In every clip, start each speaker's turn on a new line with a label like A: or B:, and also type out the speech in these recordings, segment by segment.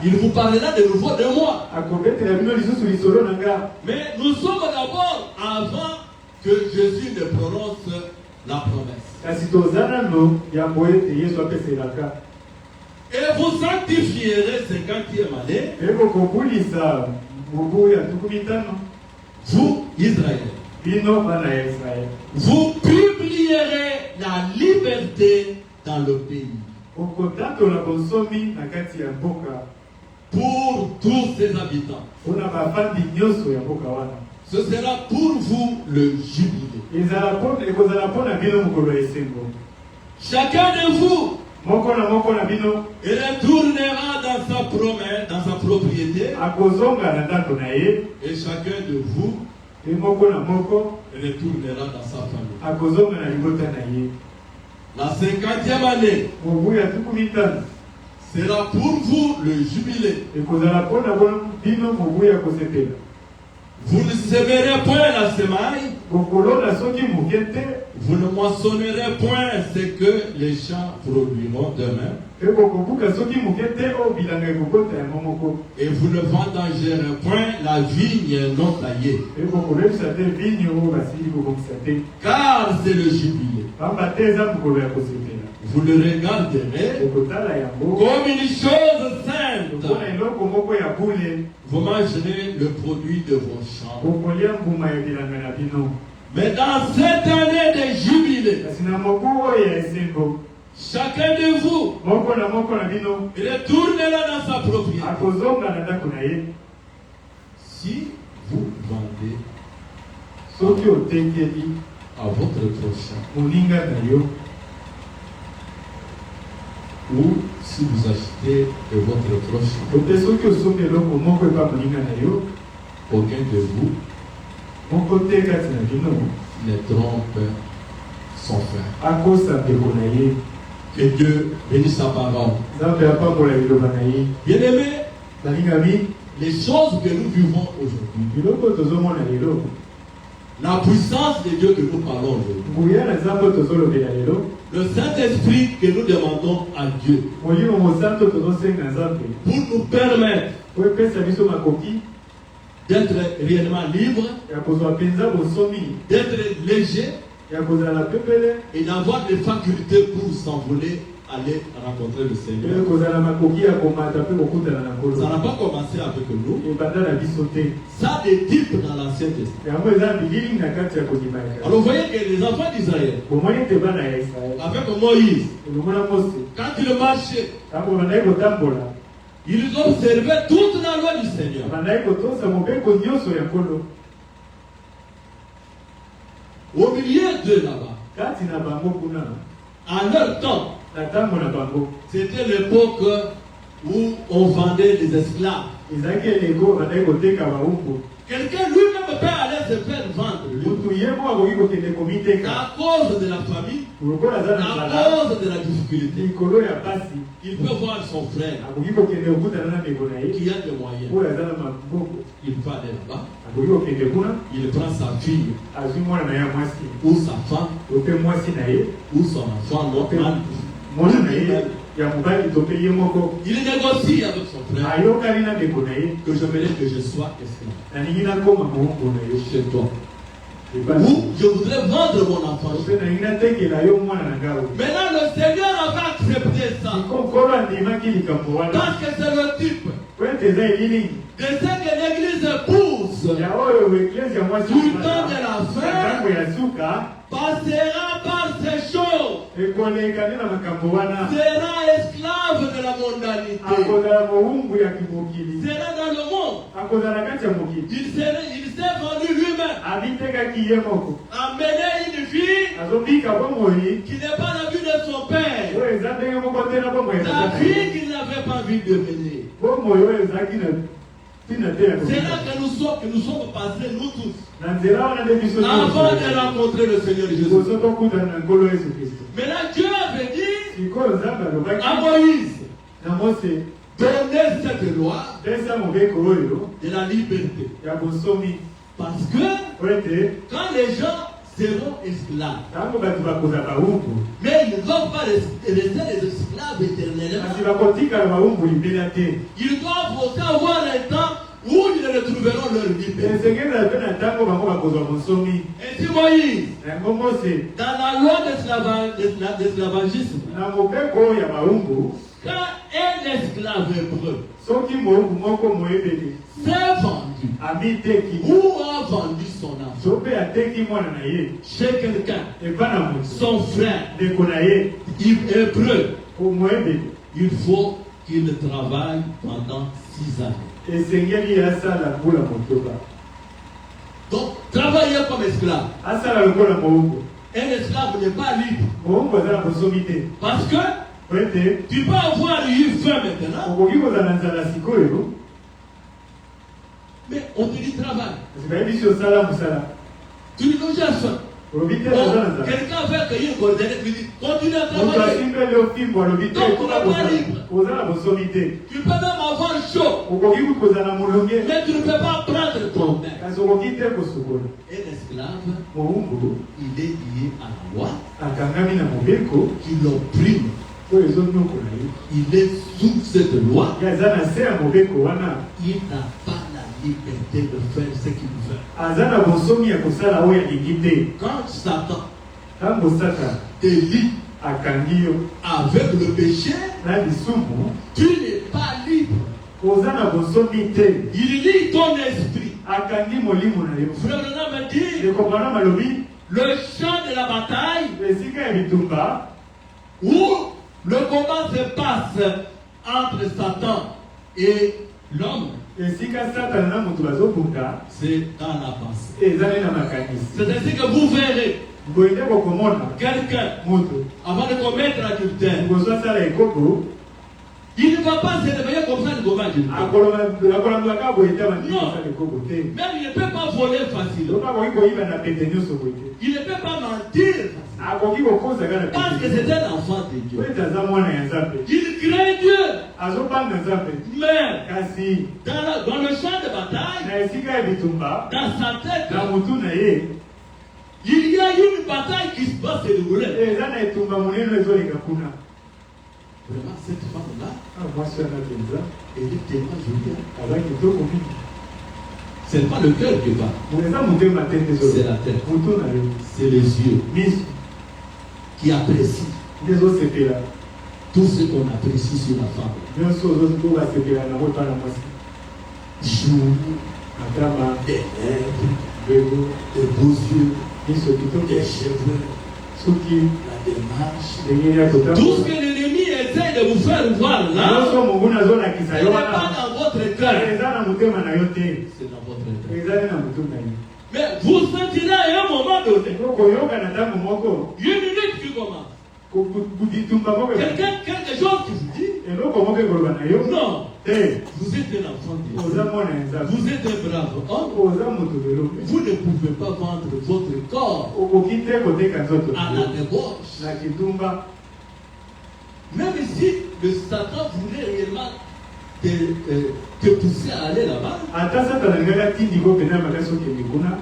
A: Il vous parlera de nouveau de moi. Mais nous sommes d'abord avant que Jésus ne prononce la promesse. Et vous sanctifierez 50e année. Vous, Israël. Vous publierez la liberté dans le pays. Pour tous ses habitants. Ce sera pour vous le jubilé. Chacun de vous retournera dans sa promesse, dans sa propriété. Et chacun de vous retournera dans sa famille. La 50e année sera pour vous le jubilé. Vous ne sèmerez point la semaille. Vous ne moissonnerez point ce que les champs produiront demain. Et vous ne vendangerez point la vigne non taillée. Car c'est le jubilé. Vous le regarderez comme une chose sainte. Vous mangerez le produit de vos champs. Mais dans cette année de jubilé, chacun de vous retournera dans sa propriété. Si vous vendez à votre prochain, ou si vous achetez de votre prochain, aucun de vous ne trompe son frère. Que Dieu bénisse sa parole. Bien-aimés, les choses que nous vivons aujourd'hui, la puissance de Dieu que nous parlons aujourd'hui, le Saint-Esprit que nous demandons à Dieu pour nous permettre d'être réellement libre, d'être léger et d'avoir des facultés pour s'envoler, aller rencontrer le Seigneur. Ça n'a pas commencé avec nous. Ça a des types dans l'Ancien Testament. Alors vous voyez que les enfants d'Israël, avec Moïse, quand ils marchaient, ils observaient toute la loi du Seigneur. Au milieu de là-bas, à leur temps, c'était l'époque où on vendait des esclaves. Quelqu'un lui-même peut aller se faire vendre à cause de la famille, à cause de la difficulté. Il peut voir son frère qui a des moyens. Il peut aller là-bas. Il prend sa fille ou sa femme ou son enfant. Il négocie avec son frère que j'aimerais que je sois esclave chez toi. Ou je voudrais vendre mon enfant. Maintenant le Seigneur a accepté ça. Parce que c'est le type de ce que l'Église pousse. Tout le temps de la fin passera par ces choses. Sera esclave de la mondanité. Sera dans le monde. Il s'est vendu lui-même. Amener une fille qui n'est pas la vie de son père. La fille qu'il n'avait pas envie de mener. C'est là que nous sommes passés, nous tous, avant de rencontrer le Seigneur Jésus. Maintenant, Dieu avait dit à Moïse, donner cette loi de la liberté. Parce que quand les gens
B: seront esclaves. Mais ils ne vont pas rester des esclaves éternellement. Ils doivent aussi avoir un temps où ils retrouveront leur liberté. Ainsi Moïse, dans la loi d'esclavagisme, quand un esclave hébreu s'est vendu ou a vendu son enfant chez quelqu'un, son frère hébreu, il faut qu'il travaille pendant 6 années. Donc, travailler comme esclave. Un esclave n'est pas libre. Parce que tu peux avoir eu faim maintenant. Mais on te dit travail. Tu dis non, j'ai faim. Quelqu'un veut cueillir une coordonnée, tu dis continue à travailler. Donc tu n'es pas libre. Tu peux même avoir chaud, mais tu ne peux pas prendre ton bain. Un esclave, il est lié à la loi, qui l'opprime. Il est sous cette loi. Il n'a pas la liberté de faire ce qu'il veut. Quand Satan te lie avec le péché, tu n'es pas libre. Il lie ton esprit. Frère Branham me dit, le champ de la bataille où le combat se passe entre Satan et l'homme, c'est dans la pensée. C'est ainsi que vous verrez quelqu'un, avant de commettre l'adultère, il ne va pas se réveiller comme ça, le combat. Non. Même il ne peut pas voler facilement. Il ne peut pas mentir. Parce que c'est un enfant de Dieu. Il craint Dieu. Mais dans le champ de bataille, dans sa tête, il y a une bataille qui va se dérouler. Vraiment, cette femme-là, elle est tellement jolie. C'est pas le cœur qui va. C'est la tête. C'est les yeux qui apprécient tout ce qu'on apprécie sur la femme. Joues, des lèvres, des beaux yeux, des cheveux, la démarche. Tout ce que l'ennemi essaie de vous faire voir là, ce n'est pas dans votre cœur. C'est dans votre cœur. Mais vous sentirez à un moment donné, une minute qui commence. Quelque chose qui vous dit, non, vous êtes un enfant de Dieu. Vous êtes un brave homme. Vous ne pouvez pas vendre votre corps à la débauche. Même si le Satan voulait réellement te pousser à aller là-bas,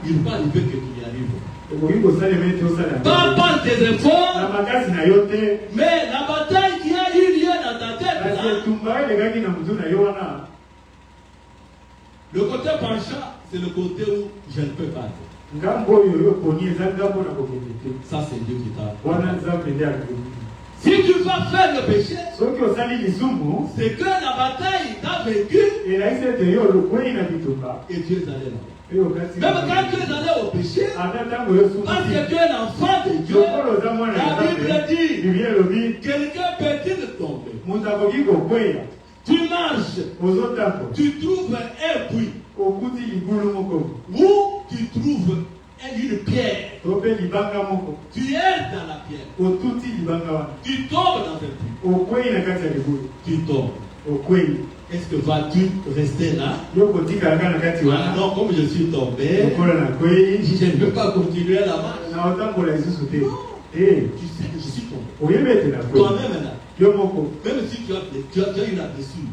B: il va arriver que tu y arrives. Pas par tes efforts, mais la bataille qui a eu lieu dans ta tête là, le côté penchant, c'est le côté où je ne peux pas. Ça c'est Dieu qui t'a. Si tu vas faire le péché, c'est que la bataille t'a vécu et tu es allé là. Même quand tu es allé au péché, parce que tu es l'enfant de Dieu, la Bible dit, quelqu'un peut-il tomber. Tu marches, tu trouves un puits, ou tu trouves une pierre. Tu es dans la pierre. Tu tombes dans un puits. Tu tombes. Est-ce que vas-tu rester là? Ah non, comme je suis tombé, je ne peux pas continuer la marche. Non, tu sais que je suis tombé. Toi-même là. Même si tu as une blessure,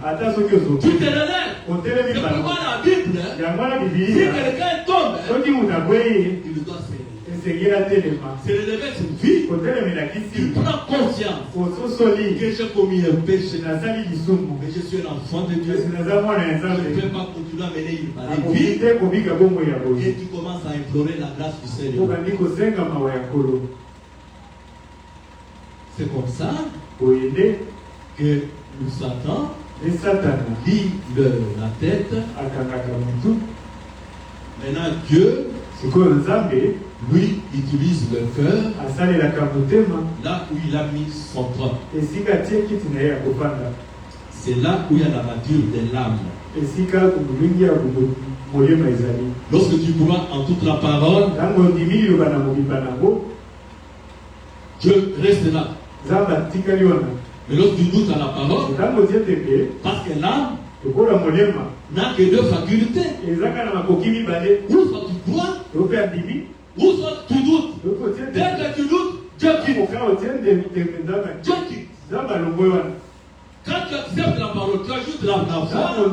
B: tu te relèves. C'est pourquoi la Bible, si quelqu'un tombe, il doit se C'est relever cette vie. Tu prends conscience que j'ai commis un péché. Mais je suis un enfant de Dieu. Je ne peux pas continuer à mener une vie. Et tu commences à implorer la grâce du Seigneur. C'est comme ça que nous Satan lit la tête. Maintenant Dieu, lui, utilise le cœur là où il a mis son trône. C'est là où il y a la nature de l'âme. Lorsque tu crois en toute la parole, Dieu reste là. Mais lorsque tu doutes à la parole, parce que l'âme n'a que deux facultés. Ou soit tu crois, ou soit tu doutes. Dès que tu doutes, Dieu quitte. Dieu quitte. Quand tu acceptes la parole, tu ajoutes la foi, le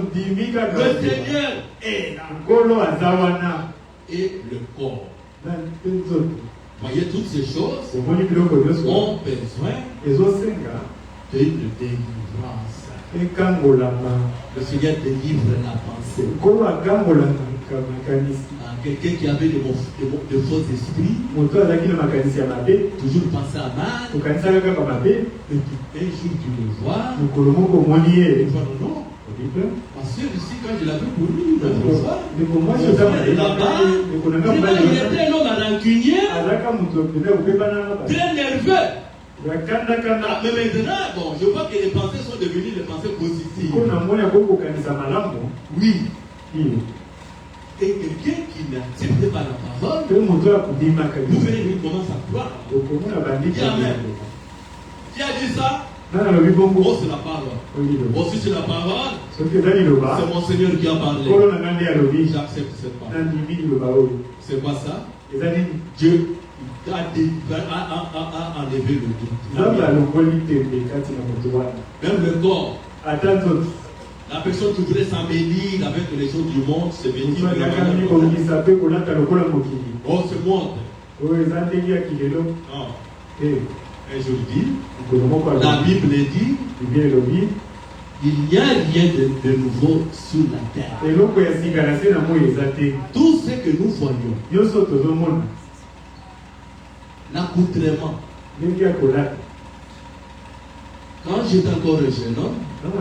B: Seigneur est là. Et le corps. Voyez, toutes ces choses ont besoin d'une délivrance. Le Seigneur délivre la pensée. Quelqu'un qui avait de faux esprits, toujours penser à mal, et puis un jour tu le vois, tu vois non, ma soeur ici, quand je l'avais connu, il était un homme rancunier, très nerveux. Mais maintenant, bon, je vois que les pensées sont devenues des pensées positives. Oui. Et quelqu'un qui n'accepte pas la parole, vous verrez, il commence à croire. Amen. Qui a dit ça? Oh, c'est la parole. Aussi, c'est la parole. C'est mon Seigneur qui a parlé. J'accepte cette parole. C'est quoi ça? Dieu a enlevé le doute. Même le corps. La personne qui voudrait s'embellir avec les choses du monde, c'est béni. Oh, ce monde. Non. Et je vous dis, la Bible dit, il n'y a rien de nouveau sur la terre. Tout ce que nous voyons, l'accoutrement. Quand j'étais encore un jeune homme, je ne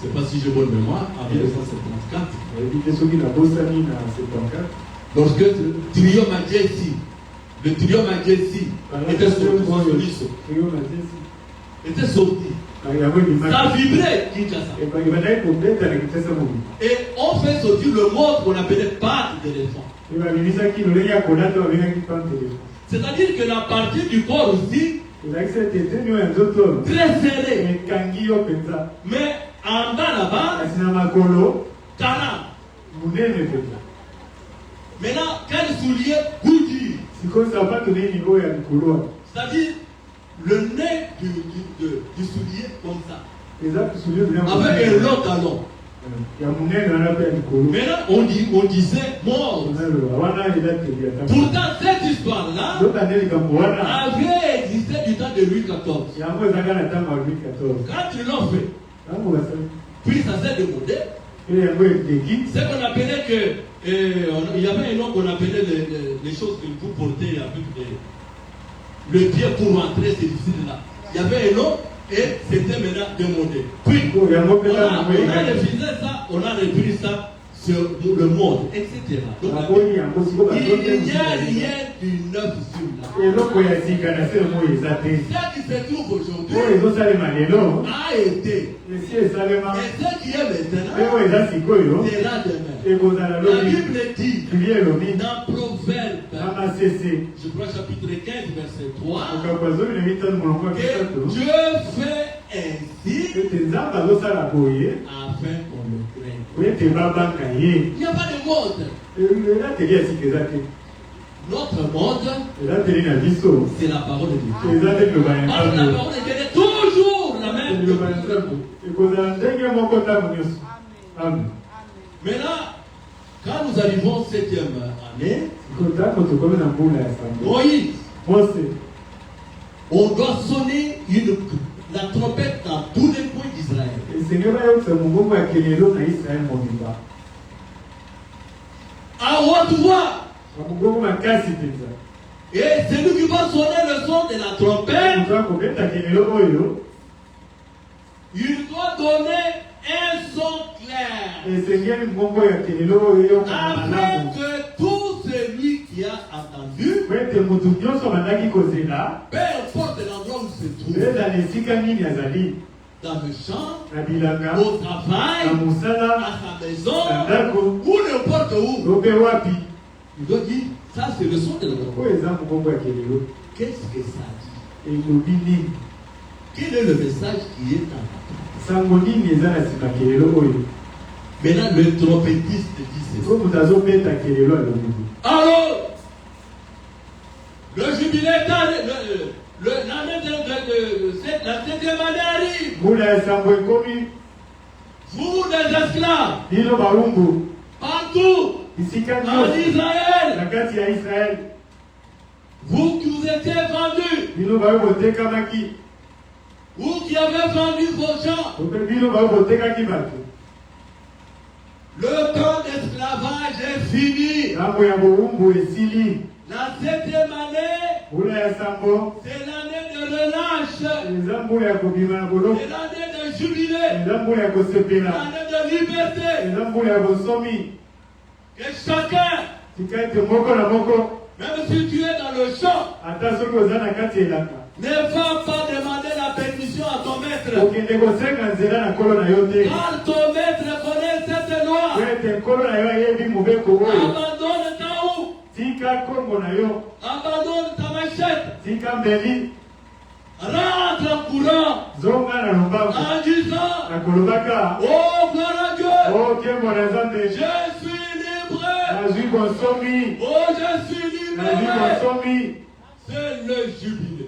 B: sais pas si j'ai bonne mémoire, en 1974, lorsque le trio Majesty était sorti, ça vibrait Kinshasa. Et on fait sortir le mot qu'on appelait patte d'éléphant. C'est-à-dire que la partie du corps aussi, très serrée, mais en bas là-bas, 40. Maintenant, quel soulier goudi? C'est-à-dire le nez du soulier comme ça, avec un long talon. Maintenant, on disait mort. Pourtant, cette histoire-là avait existé du temps de Louis XIV. Quand ils l'ont fait, puis ça s'est démodé. C'est qu'on appelait que il y avait un nom qu'on appelait les choses que vous portez avec le pied pour rentrer, c'est ici là. Il y avait un nom et c'était maintenant démodé. Puis on a refusé ça, on a repris ça sur le monde, etc. Donc, il n'y a rien du neuf sur la terre. Ce qui se trouve aujourd'hui a été. Et ce qui est maintenant sera demain. La Bible dit dans Proverbe, je crois chapitre 15, verset 3, que Dieu fait ainsi afin qu'on le craigne. Il n'y a pas de mode. Notre mode, c'est la parole de Dieu. Parce que la parole de Dieu est toujours la même. Maintenant, Quand nous arrivons en 7e année, Moïse, on doit sonner la trompette dans tous les coins d'Israël. À haute voix. Et c'est lui qui va sonner le son de la trompette. Il doit donner un son clair. Afin que tout celui qui a entendu, peu importe l'endroit où il se trouve, dans le champ, au travail, à sa maison, ou n'importe où, il doit dire, ça c'est le son de la trompette. Qu'est-ce que ça dit? Quel est le message qui est en attente? Maintenant, le trompettiste dit ceci. Alors, le jubilé, l'année la 7e année arrive. Vous, les esclaves, partout, en Israël, vous qui vous étiez vendus, vous qui avez vendu vos gens, le temps d'esclavage est fini. La 7e année, c'est l'année de relâche, c'est l'année de jubilé, l'année de liberté. Que chacun, même si tu es dans le champ, ne va pas demander la permission à ton maître. Car ton maître connaît cette loi. Abandonne ta houe. Abandonne ta machette. Rentre en courant en disant, oh gloire à Dieu, je suis libre. Oh, je suis libre. C'est le jubilé.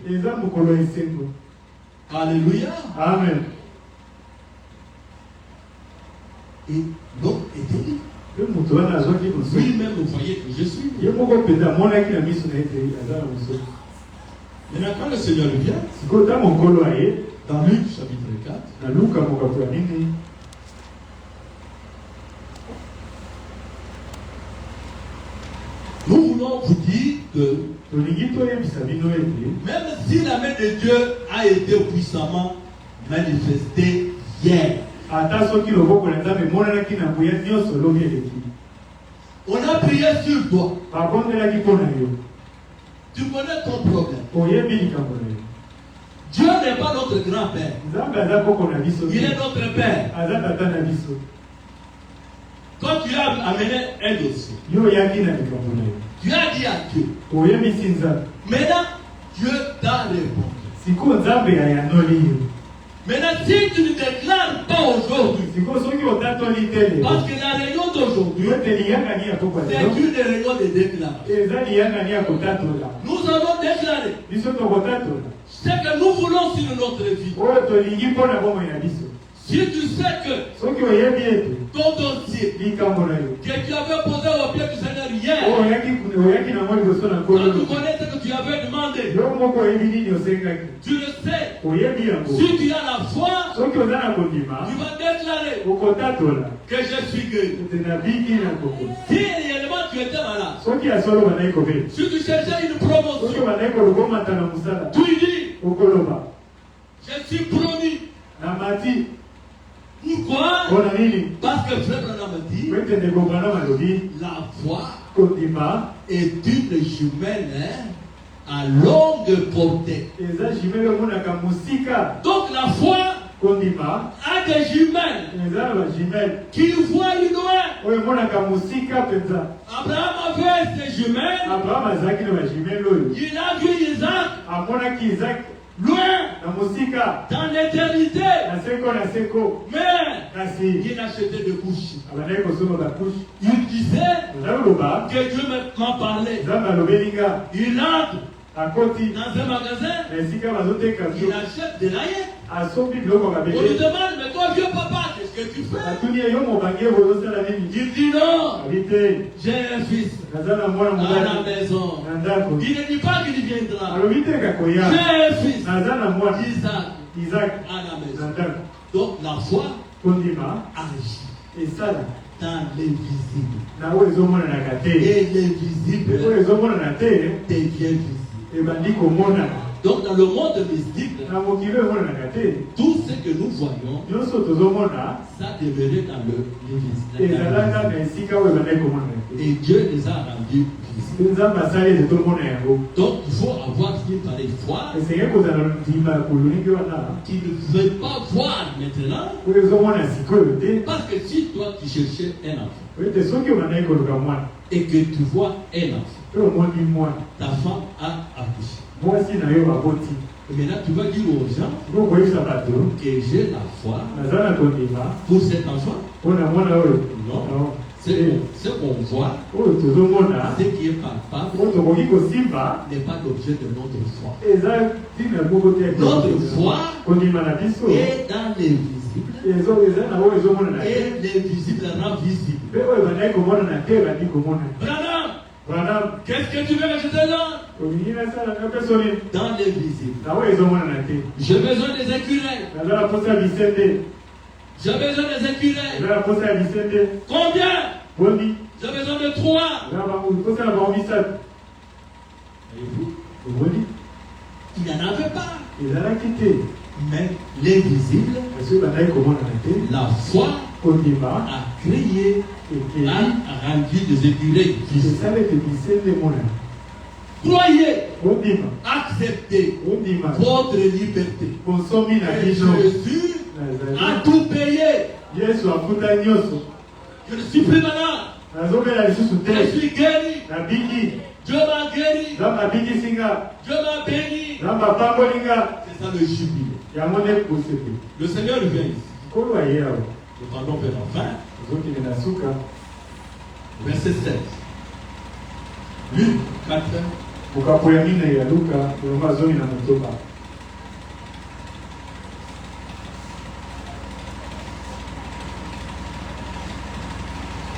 B: Alléluia.
A: Amen.
B: Et l'homme était libre. Lui-même, vous voyez que je suis libre. Maintenant, quand le Seigneur vient, dans Luc chapitre 4, nous voulons vous dire que même si la main de Dieu a été puissamment manifestée hier, on a prié sur toi. Tu connais ton problème. Dieu n'est pas notre grand-père. Il est notre père. Quand tu as amené un dossier, tu as dit à Dieu. Maintenant, Dieu t'a répondu. Maintenant, si tu ne déclares pas aujourd'hui, parce que la réunion d'aujourd'hui, c'est une réunion de déclaration. Nous allons déclarer ce que nous voulons sur notre vie. Si tu sais que ton dossier que tu avais posé au pied du Seigneur hier, quand tu connais ce que tu avais demandé, tu le sais. Si tu as la foi, tu vas déclarer que je suis guéri. Si réellement tu étais malade, si tu cherchais une promotion, tu dis, je suis promis. Pourquoi? Parce que frère Branham dit, la foi est une jumelle à longue portée. Donc la foi a des jumelles qui voient loin. Abraham avait ses jumelles. Il a vu Isaac loin dans l'éternité. Mais il achetait des couches. Il disait que Dieu m'a parlé. Il entre dans un magasin. Il achète des layettes. On lui demande, mais toi vieux papa, qu'est-ce que tu faire? Il dit non. J'ai un fils à la maison. Il ne dit pas qu'il viendra. J'ai un fils, Isaac, à la maison. Donc la foi agit dans l'invisible. Et l'invisible devient visible. Donc dans le monde mystique, tout ce que nous voyons, ça demeurait dans l'invisible. Et Dieu les a rendus visibles. Donc il faut avoir une pareille foi qui ne veut pas voir maintenant. Parce que si toi tu cherchais un enfant et que tu vois un enfant, ta femme a accouché. Et maintenant tu vas dire aux gens que j'ai la foi pour cet enfant. Non. Ce qu'on voit, ce qui est palpable, n'est pas l'objet de notre foi. Notre foi est dans l'invisible et l'invisible rend visible. Branham, qu'est-ce que tu veux que je te donne? Dans l'invisible. J'ai besoin des écureuils. J'ai besoin des écureuils. Combien? J'ai besoin de 3. Il n'y en avait pas. Mais l'invisible, la foi a créé, a rendu des écureuils. Croyez, acceptez votre liberté. Et Jésus a tout payé. Je ne suis plus malade. Je suis guéri. Dieu m'a guéri. Dieu m'a béni. C'est ça le jubilé. Le Seigneur vient ici. Nous tendons vers la fin. Verset 16. Luc 4.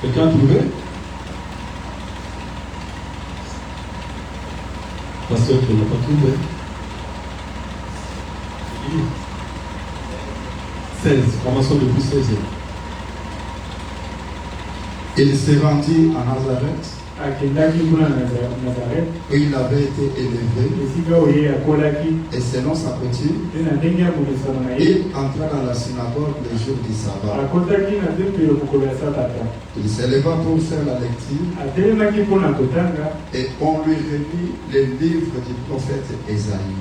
B: Quelqu'un a trouvé? Pasteur, tu n'as pas trouvé. 16, commençons depuis 16.
C: Il s'est rendu à Nazareth où il avait été élevé, et selon sa coutume, il entra dans la synagogue le jour du sabbat. Il s'éleva pour faire la lecture et on lui remit les livres du prophète Ésaïe.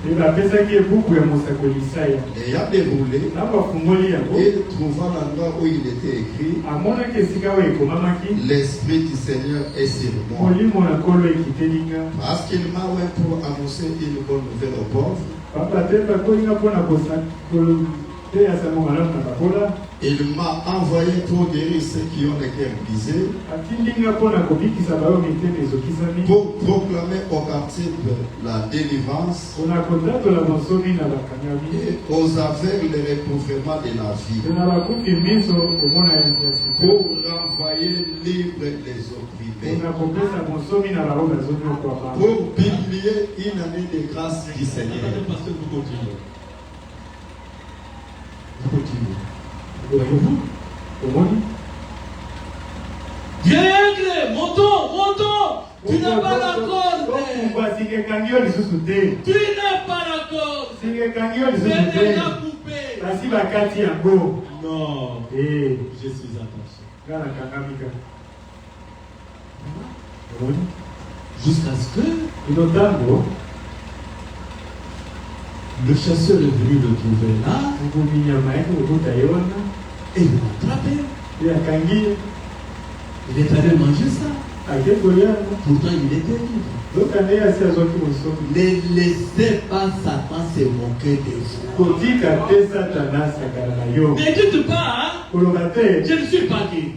C: Ayant déroulé, il trouva l'endroit où il était écrit: L'Esprit du Seigneur est sur moi, parce qu'il m'a oint pour annoncer une bonne nouvelle aux pauvres. Il m'a envoyé pour guérir ceux qui ont les cœurs brisés, pour proclamer aux captifs la délivrance et aux aveugles le recouvrement de la vie, pour renvoyer libres les opprimés, pour publier une année de grâce du Seigneur.
B: Diable, montons. Tu n'as pas la corde. Tu n'as pas la corde. C'est déjà coupé. Non. Je suis attaché. Jusqu'à ce que le chasseur est venu le trouver là et l'a attrapé. Il est allé manger ça. Pourtant il était libre. Ne laissez pas Satan se moquer de vous. Ne dites pas, je ne suis pas guéri.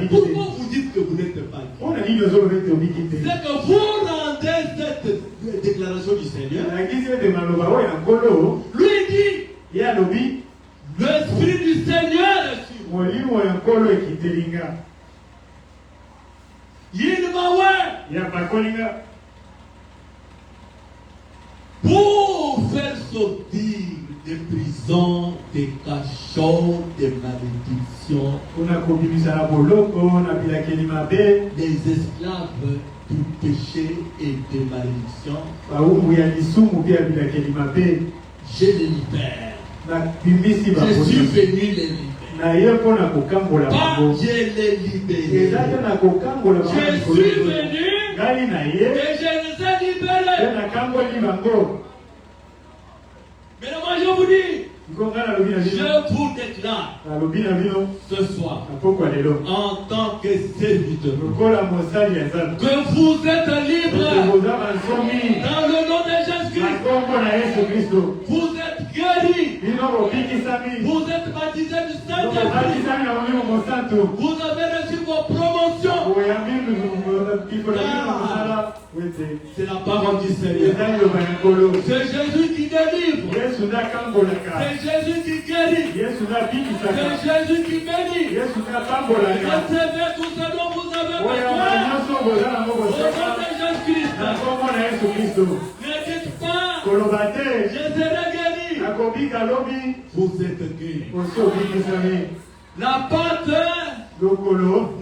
B: Pourquoi vous dites que vous n'êtes pas guéri? C'est que vous rendez cette déclaration du Seigneur. Lui dit, l'Esprit du Seigneur est sur moi.
A: kolo ekitelinga.
B: Pour faire sortir des prisons, des cachots, des malédictions, des esclaves du péché et des malédictions, je les libère. Je suis venu les libérer. Pas je les libérer. Je suis venu et je les ai libérés. Mais moi je vous dis, je vous déclare ce soir, en tant que serviteur, que vous êtes libre dans le nom de Jésus-Christ. Vous êtes guéris. Vous êtes baptisés du Saint-Esprit. Vous avez reçu vos promotions. C'est la parole du Seigneur. C'est Jésus qui délivre. C'est Jésus qui guérit. C'est Jésus qui bénit. Recevez tout ce dont vous avez besoin. Au nom de Jésus-Christ. Ne dites pas, je serai guéri. Vous êtes guéri. La pâte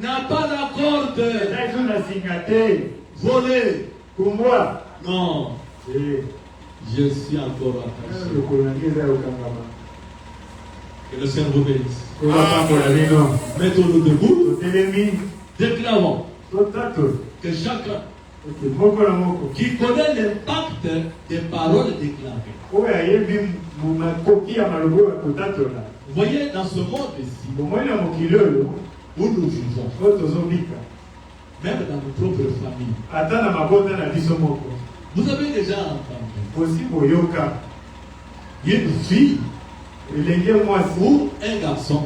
B: n'a pas la corde volée.
A: Pour moi,
B: non. Je suis encore attaché. Que le Seigneur vous bénisse. Mettons-nous debout. Déclarons que chacun qui connaît l'impact des paroles déclarées. Vous voyez, dans ce monde ici, où nous vivons, même dans nos propres familles, vous avez déjà entendu une fille ou un garçon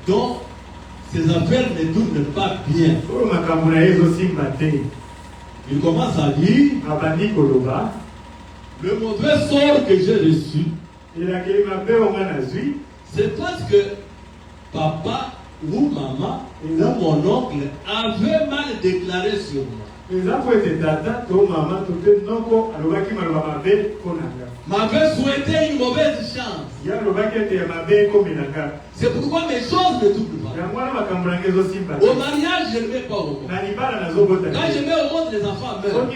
B: dont ses affaires ne tournent pas bien. Il commence à dire le mauvais sort que j'ai reçu, c'est parce que papa ou maman ou mon oncle avait mal déclaré sur moi. M'avait souhaité une mauvaise chance. C'est pourquoi mes choses ne tournent pas. Au mariage, je ne mets pas au monde. Quand je mets au monde, les enfants meurent.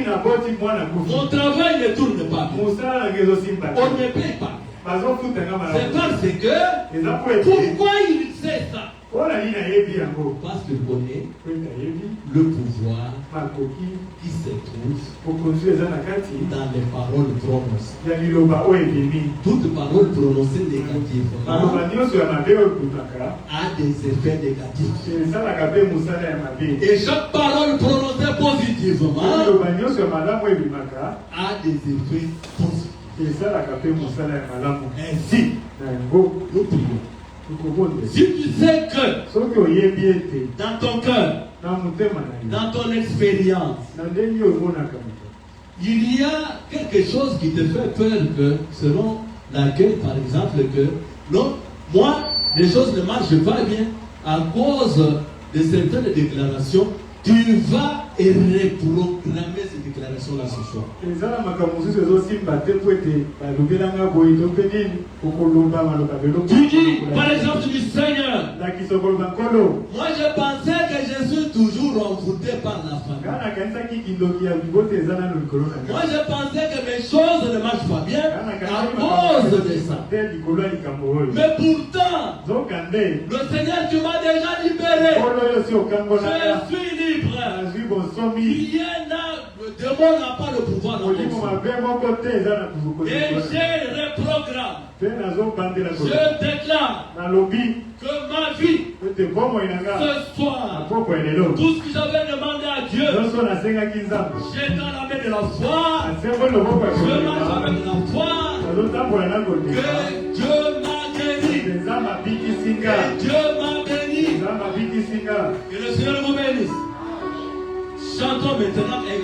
B: Mon travail ne tourne pas. On ne paye pas. C'est parce que, pourquoi il sait ça? Parce qu'il connaît le pouvoir qui se trouve dans les paroles prononcées. Toute parole prononcée négativement a des effets négatifs. Et chaque parole prononcée positivement a des effets positifs. Ainsi, nous prions. Si tu sais que dans ton cœur, dans ton expérience, il y a quelque chose qui te fait peur, que selon laquelle, par exemple, que non, moi, les choses ne marchent pas bien à cause de certaines déclarations, tu vas et reprogrammer ces déclarations-là ce soir. Tu dis, par exemple, du Seigneur, moi je pensais que je suis toujours envoûté par la famille. Moi je pensais que mes choses ne marchent pas bien à cause de ça. Mais pourtant, le Seigneur, tu m'as déjà libéré. Je suis libre. Rien le démon n'a pas le pouvoir dans mon vie. Et je reprogramme. Je déclare que ma vie, ce soir, tout ce que j'avais demandé à Dieu, j'ai dans la main de la foi, je marche avec la foi, que Dieu m'a guéri, que Dieu m'a béni, que le Seigneur vous bénisse. Chantons maintenant un